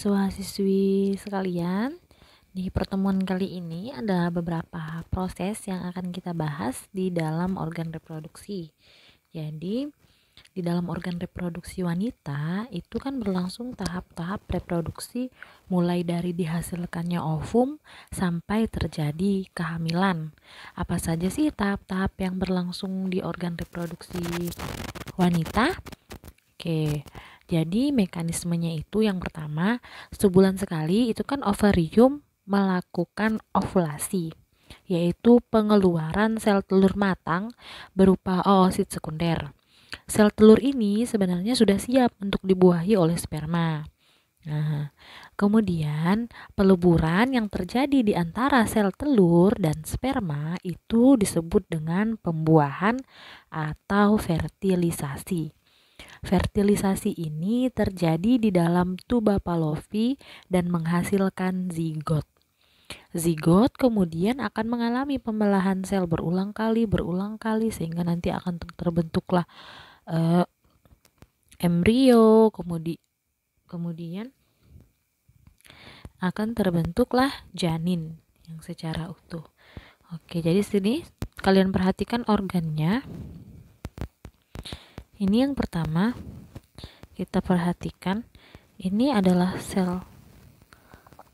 Siswa-siswi sekalian, di pertemuan kali ini ada beberapa proses yang akan kita bahas di dalam organ reproduksi. Jadi, di dalam organ reproduksi wanita itu kan berlangsung tahap-tahap reproduksi mulai dari dihasilkannya ovum sampai terjadi kehamilan. Apa saja sih tahap-tahap yang berlangsung di organ reproduksi wanita? Oke, jadi mekanismenya itu yang pertama, sebulan sekali itu kan ovarium melakukan ovulasi, yaitu pengeluaran sel telur matang berupa oosit sekunder. Sel telur ini sebenarnya sudah siap untuk dibuahi oleh sperma. Nah, kemudian peleburan yang terjadi di antara sel telur dan sperma itu disebut dengan pembuahan atau fertilisasi. Fertilisasi ini terjadi di dalam tuba Fallopi dan menghasilkan zigot. Zigot kemudian akan mengalami pembelahan sel berulang kali sehingga nanti akan terbentuklah embrio, kemudian akan terbentuklah janin yang secara utuh. Oke, jadi sini kalian perhatikan organnya. Ini yang pertama kita perhatikan, ini adalah sel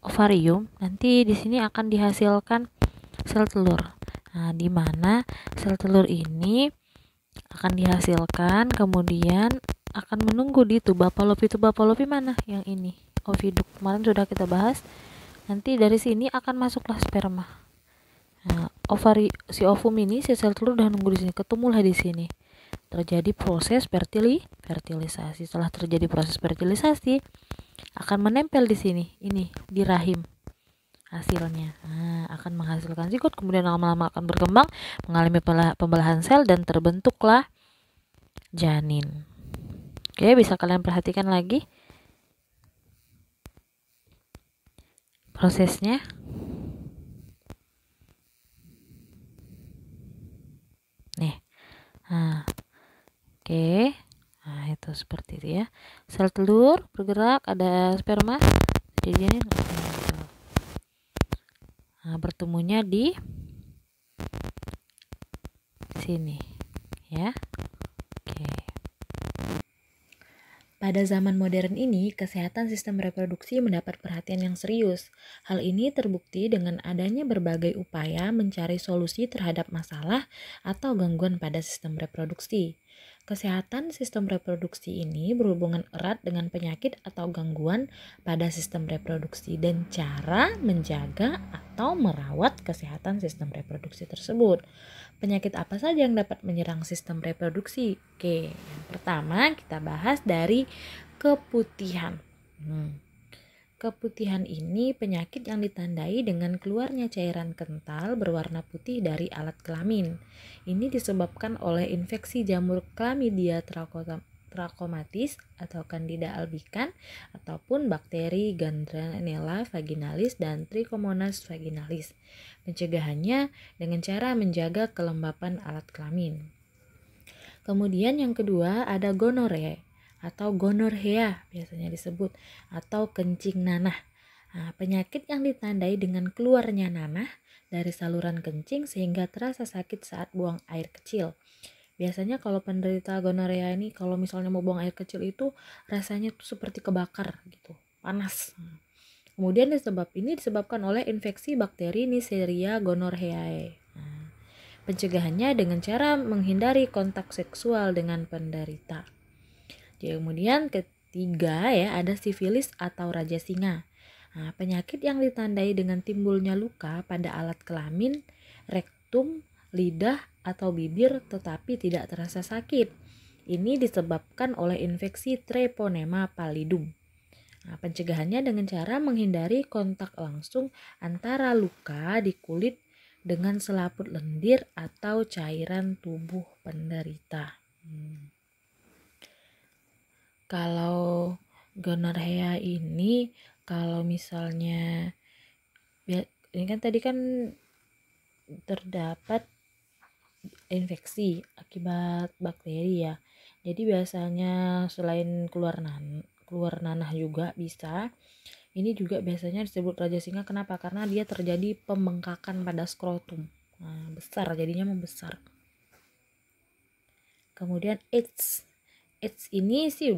ovarium. Nanti di sini akan dihasilkan sel telur. Nah, di mana sel telur ini akan dihasilkan, kemudian akan menunggu di tuba Fallopi. Tuba Fallopi mana? Yang ini, oviduk. Kemarin sudah kita bahas. Nanti dari sini akan masuklah sperma. Nah, si ovum ini, si sel telur udah nunggu di sini, ketemulah di sini. Terjadi proses fertilisasi. Setelah terjadi proses fertilisasi, akan menempel di sini, ini di rahim hasilnya. Nah, akan menghasilkan zigot, kemudian lama-lama akan berkembang, mengalami pembelahan sel dan terbentuklah janin. Oke, bisa kalian perhatikan lagi prosesnya. Nih. Nah, oke. Nah, itu seperti itu ya. Sel telur bergerak, ada sperma, jadi janin. Nah, bertemunya di sini ya. Oke. Pada zaman modern ini, kesehatan sistem reproduksi mendapat perhatian yang serius. Hal ini terbukti dengan adanya berbagai upaya mencari solusi terhadap masalah atau gangguan pada sistem reproduksi. Kesehatan sistem reproduksi ini berhubungan erat dengan penyakit atau gangguan pada sistem reproduksi dan cara menjaga atau merawat kesehatan sistem reproduksi tersebut. Penyakit apa saja yang dapat menyerang sistem reproduksi? Oke, yang pertama kita bahas dari keputihan. Keputihan ini penyakit yang ditandai dengan keluarnya cairan kental berwarna putih dari alat kelamin. Ini disebabkan oleh infeksi jamur Chlamydia trachomatis atau Candida albicans ataupun bakteri Gardnerella vaginalis dan Trichomonas vaginalis. Pencegahannya dengan cara menjaga kelembapan alat kelamin. Kemudian yang kedua ada gonorrhea atau gonorrhea biasanya disebut, atau kencing nanah. Nah, penyakit yang ditandai dengan keluarnya nanah dari saluran kencing sehingga terasa sakit saat buang air kecil. Biasanya kalau penderita gonorrhea ini kalau misalnya mau buang air kecil itu rasanya tuh seperti kebakar gitu, panas. Kemudian ini disebabkan oleh infeksi bakteri Neisseria gonorrheae. Nah, pencegahannya dengan cara menghindari kontak seksual dengan penderita. Kemudian ketiga ya, ada sifilis atau raja singa. Nah, penyakit yang ditandai dengan timbulnya luka pada alat kelamin, rektum, lidah atau bibir tetapi tidak terasa sakit. Ini disebabkan oleh infeksi Treponema pallidum. Nah, pencegahannya dengan cara menghindari kontak langsung antara luka di kulit dengan selaput lendir atau cairan tubuh penderita. Kalau gonorrhea ini, kalau misalnya ini kan tadi kan terdapat infeksi akibat bakteri ya. Jadi biasanya selain keluar nanah juga bisa, Ini juga biasanya disebut raja singa. Kenapa? Karena dia terjadi pembengkakan pada skrotum. Nah, besar, jadinya membesar. Kemudian AIDS. AIDS ini sih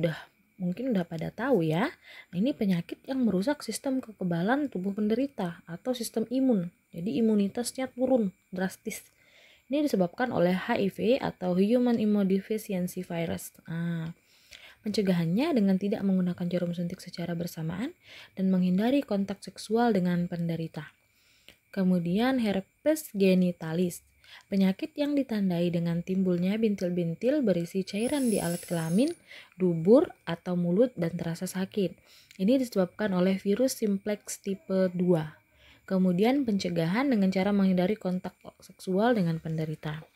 mungkin udah pada tahu ya. Nah, ini penyakit yang merusak sistem kekebalan tubuh penderita atau sistem imun. Jadi imunitasnya turun drastis. Ini disebabkan oleh HIV atau Human Immunodeficiency Virus. Nah, pencegahannya dengan tidak menggunakan jarum suntik secara bersamaan dan menghindari kontak seksual dengan penderita. Kemudian herpes genitalis, penyakit yang ditandai dengan timbulnya bintil-bintil berisi cairan di alat kelamin, dubur, atau mulut dan terasa sakit. Ini disebabkan oleh virus simplex tipe 2. Kemudian pencegahan dengan cara menghindari kontak seksual dengan penderita.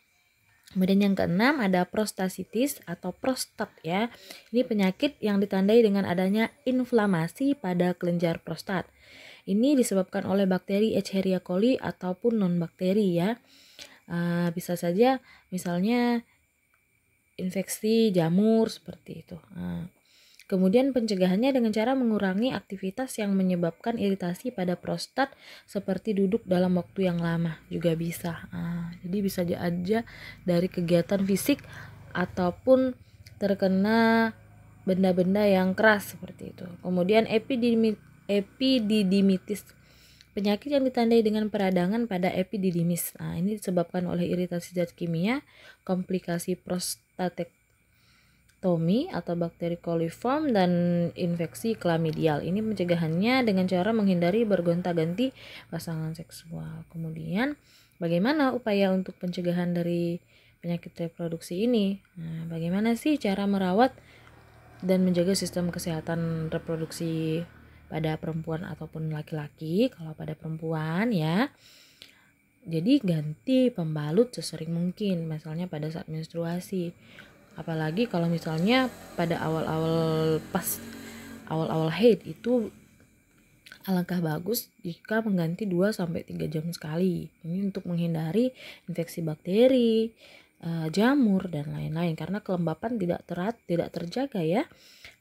Kemudian yang keenam ada prostasitis atau prostat ya. Ini penyakit yang ditandai dengan adanya inflamasi pada kelenjar prostat. Ini disebabkan oleh bakteri Escherichia coli ataupun non-bakteri ya. Bisa saja misalnya infeksi jamur seperti itu. Kemudian pencegahannya dengan cara mengurangi aktivitas yang menyebabkan iritasi pada prostat seperti duduk dalam waktu yang lama juga bisa. Jadi bisa aja dari kegiatan fisik ataupun terkena benda-benda yang keras seperti itu. Kemudian epididymitis, penyakit yang ditandai dengan peradangan pada epididymis. Ini disebabkan oleh iritasi zat kimia, komplikasi prostatektomi atau bakteri coliform dan infeksi klamidial. Ini pencegahannya dengan cara menghindari bergonta-ganti pasangan seksual. Kemudian bagaimana upaya untuk pencegahan dari penyakit reproduksi ini? Bagaimana sih cara merawat dan menjaga sistem kesehatan reproduksi pada perempuan ataupun laki-laki? Kalau pada perempuan ya, jadi ganti pembalut sesering mungkin, misalnya pada saat menstruasi. Apalagi kalau misalnya pada awal-awal haid itu alangkah bagus jika mengganti 2-3 jam sekali. Ini untuk menghindari infeksi bakteri, jamur dan lain-lain karena kelembapan tidak terjaga ya.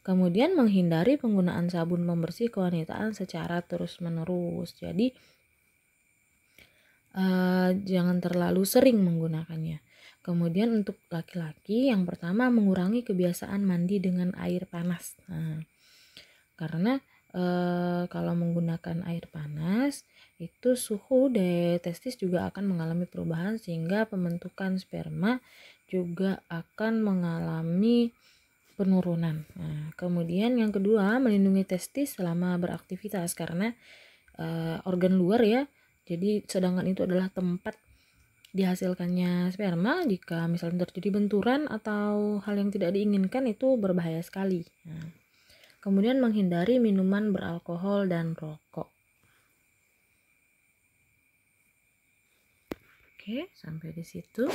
Kemudian menghindari penggunaan sabun pembersih kewanitaan secara terus-menerus. Jadi jangan terlalu sering menggunakannya. Kemudian untuk laki-laki yang pertama mengurangi kebiasaan mandi dengan air panas. Karena kalau menggunakan air panas itu suhu dari testis juga akan mengalami perubahan sehingga pembentukan sperma juga akan mengalami penurunan. Kemudian yang kedua melindungi testis selama beraktivitas karena organ luar ya. Jadi sedangkan itu adalah tempat dihasilkannya sperma. Jika misalnya terjadi benturan atau hal yang tidak diinginkan itu berbahaya sekali. Kemudian menghindari minuman beralkohol dan rokok. Oke, sampai di situ.